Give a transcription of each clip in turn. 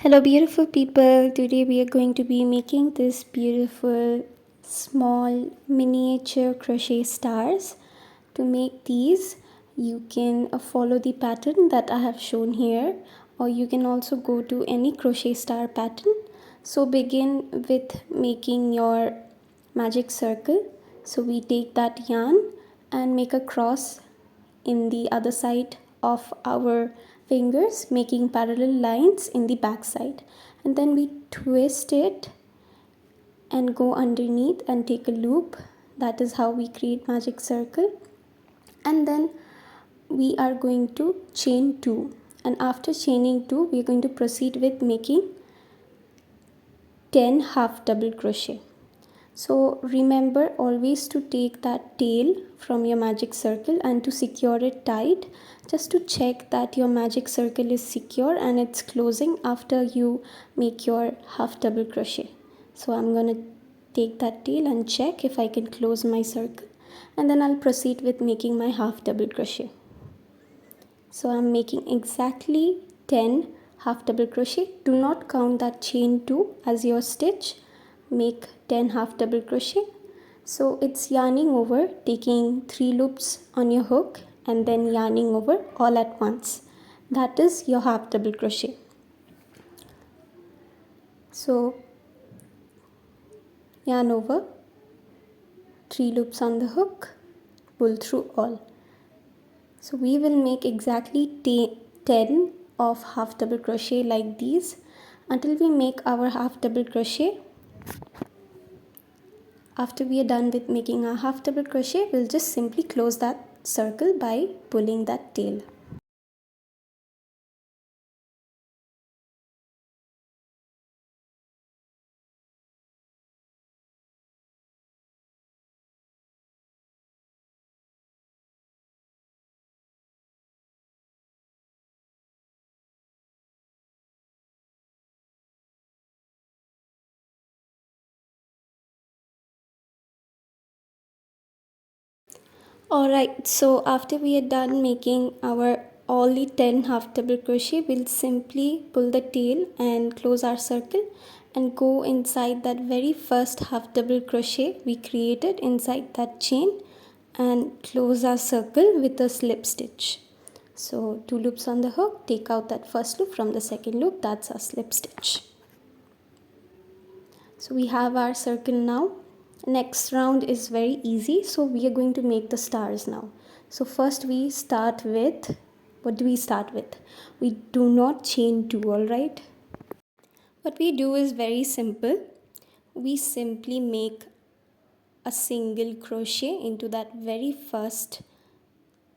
Hello beautiful people, today we are going to be making this beautiful small miniature crochet stars. To make these you can follow the pattern that I have shown here, or you can also go to any crochet star pattern. So begin with making your magic circle. So we take that yarn and make a cross in the other side of our fingers, making parallel lines in the back side, and then we twist it and go underneath and take a loop. That is how we create magic circle. And then we are going to chain 2, and after chaining 2 we are going to proceed with making 10 half double crochet. So remember always to take that tail from your magic circle and to secure it tight, just to check that your magic circle is secure and it's closing after you make your half double crochet. So I'm gonna take that tail and check if I can close my circle, and then I'll proceed with making my half double crochet. So I'm making exactly 10 half double crochet. Do not count that chain 2 as your stitch. Make 10 half double crochet. So it's yarning over, taking 3 loops on your hook and then yarning over all at once. That is your half double crochet. So yarn over, 3 loops on the hook, pull through all. So we will make exactly 10 of half double crochet like these until we make our half double crochet. After we are done with making our half double crochet, we'll just simply close that circle by pulling that tail. Alright, so after we are done making our all the 10 half double crochet, we'll simply pull the tail and close our circle and go inside that very first half double crochet we created inside that chain and close our circle with a slip stitch. So 2 loops on the hook, take out that first loop from the second loop, that's our slip stitch. So we have our circle now. Next round is very easy, so we are going to make the stars now. So first we start with, what do we start with? We do not chain 2, alright? What we do is very simple. We simply make a single crochet into that very first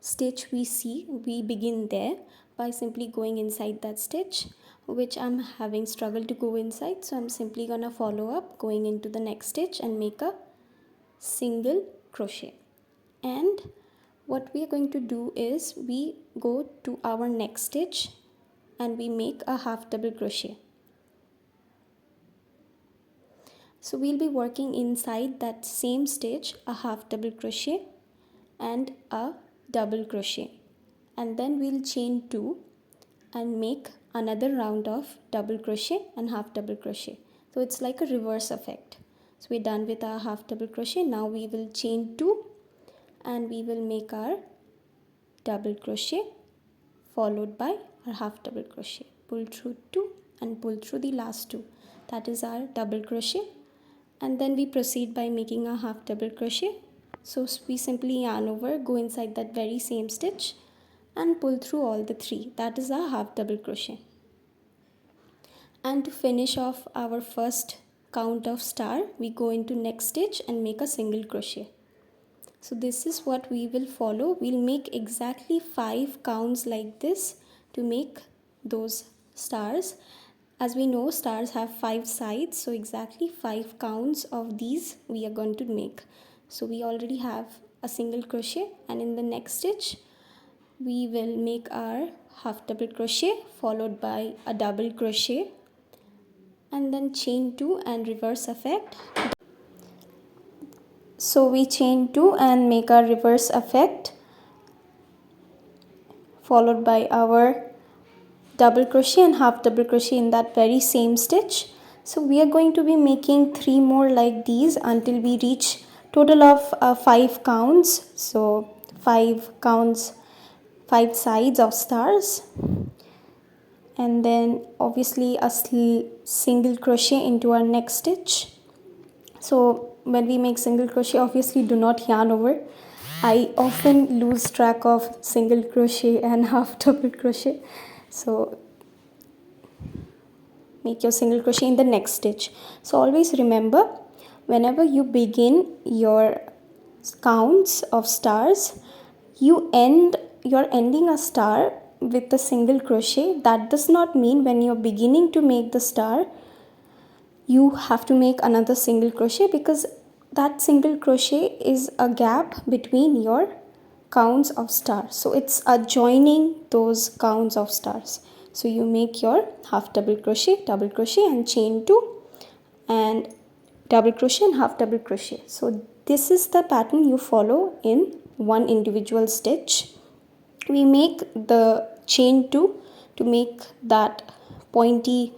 stitch we see. We begin there by simply going inside that stitch, which I'm having struggle to go inside, so I'm simply gonna follow up going into the next stitch and make a single crochet. And what we are going to do is we go to our next stitch and we make a half double crochet. So we'll be working inside that same stitch a half double crochet and a double crochet, and then we'll chain 2 and make another round of double crochet and half double crochet. So it's like a reverse effect. So we're done with our half double crochet. Now we will chain 2 and we will make our double crochet followed by our half double crochet. Pull through 2 and pull through the last 2. That is our double crochet, and then we proceed by making a half double crochet. So we simply yarn over, go inside that very same stitch and pull through all the 3. That is our half double crochet. And to finish off our first count of star, we go into next stitch and make a single crochet. So this is what we will follow. We'll make exactly 5 counts like this to make those stars. As we know, stars have 5 sides, so exactly 5 counts of these we are going to make. So we already have a single crochet, and in the next stitch we will make our half double crochet followed by a double crochet and then chain 2 and reverse effect. So we chain 2 and make our reverse effect followed by our double crochet and half double crochet in that very same stitch. So we are going to be making 3 more like these until we reach total of 5 counts. So 5 counts, 5 sides of stars, and then obviously a single crochet into our next stitch. So when we make single crochet, obviously do not yarn over. I often lose track of single crochet and half double crochet. So make your single crochet in the next stitch. So always remember, whenever you begin your counts of stars, you're ending a star with a single crochet. That does not mean when you're beginning to make the star you have to make another single crochet, because that single crochet is a gap between your counts of stars. So it's joining those counts of stars. So you make your half double crochet and chain 2 and double crochet and half double crochet. So this is the pattern you follow in one individual stitch. We make the chain 2 to make that pointy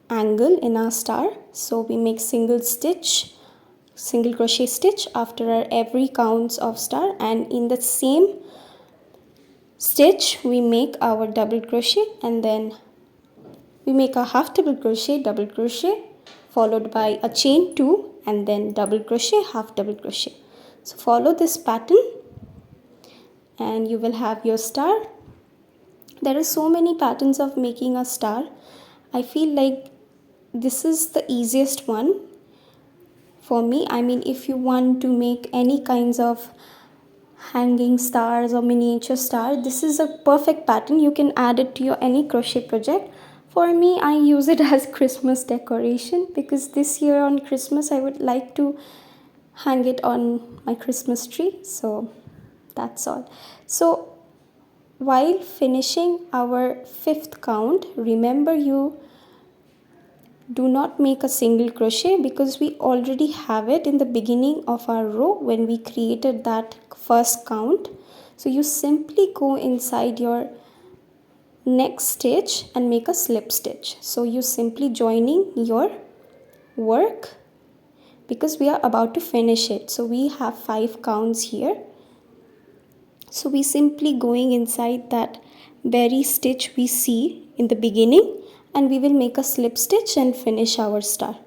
angle in our star. So we make single crochet stitch after our every counts of star, and in the same stitch we make our double crochet, and then we make a half double crochet followed by a chain 2 and then double crochet, half double crochet. So follow this pattern and you will have your star. There are so many patterns of making a star. I feel like this is the easiest one for me. I mean, if you want to make any kinds of hanging stars or miniature star, this is a perfect pattern. You can add it to your any crochet project. For me, I use it as Christmas decoration, because this year on Christmas I would like to hang it on my Christmas tree. So that's all. So while finishing our 5th count, remember, you do not make a single crochet, because we already have it in the beginning of our row when we created that first count. So you simply go inside your next stitch and make a slip stitch. So you simply joining your work, because we are about to finish it. So we have 5 counts here. So we simply going inside that very stitch we see in the beginning, and we will make a slip stitch and finish our star.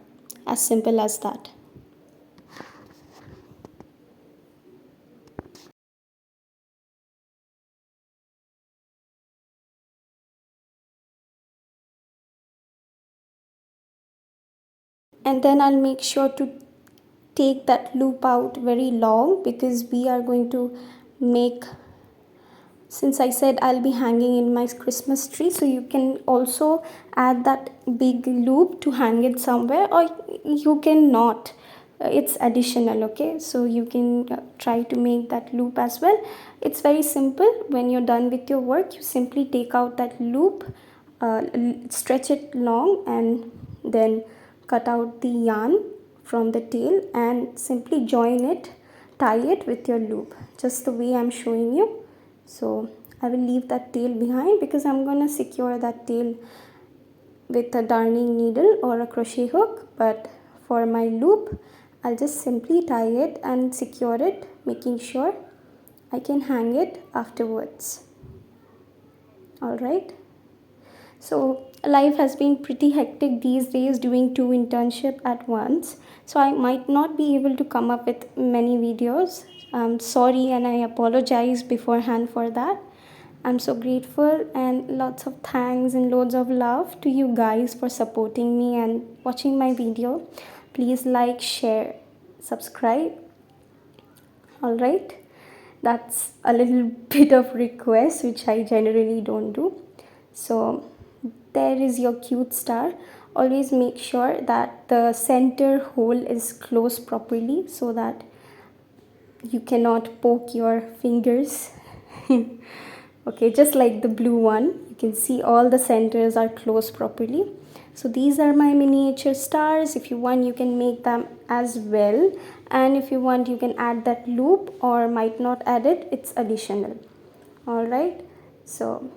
As simple as that. And then I'll make sure to take that loop out very long, because we are going to make, since I said I'll be hanging in my Christmas tree, so you can also add that big loop to hang it somewhere, or you can not. It's additional, okay? So you can try to make that loop as well. It's very simple. When you're done with your work, you simply take out that loop, stretch it long, and then cut out the yarn from the tail and simply join it, tie it with your loop, just the way I'm showing you. So I will leave that tail behind, because I'm gonna secure that tail with a darning needle or a crochet hook. But for my loop, I'll just simply tie it and secure it, making sure I can hang it afterwards. Alright. So life has been pretty hectic these days, doing 2 internships at once. So I might not be able to come up with many videos. I'm sorry, and I apologize beforehand for that. I'm so grateful, and lots of thanks and loads of love to you guys for supporting me and watching my video. Please like, share, subscribe. Alright. That's a little bit of request which I generally don't do. So there is your cute star. Always make sure that the center hole is closed properly, so that you cannot poke your fingers. Okay, just like the blue one, you can see all the centers are closed properly. So these are my miniature stars. If you want, you can make them as well, and if you want, you can add that loop, or might not add it, it's additional. All right, so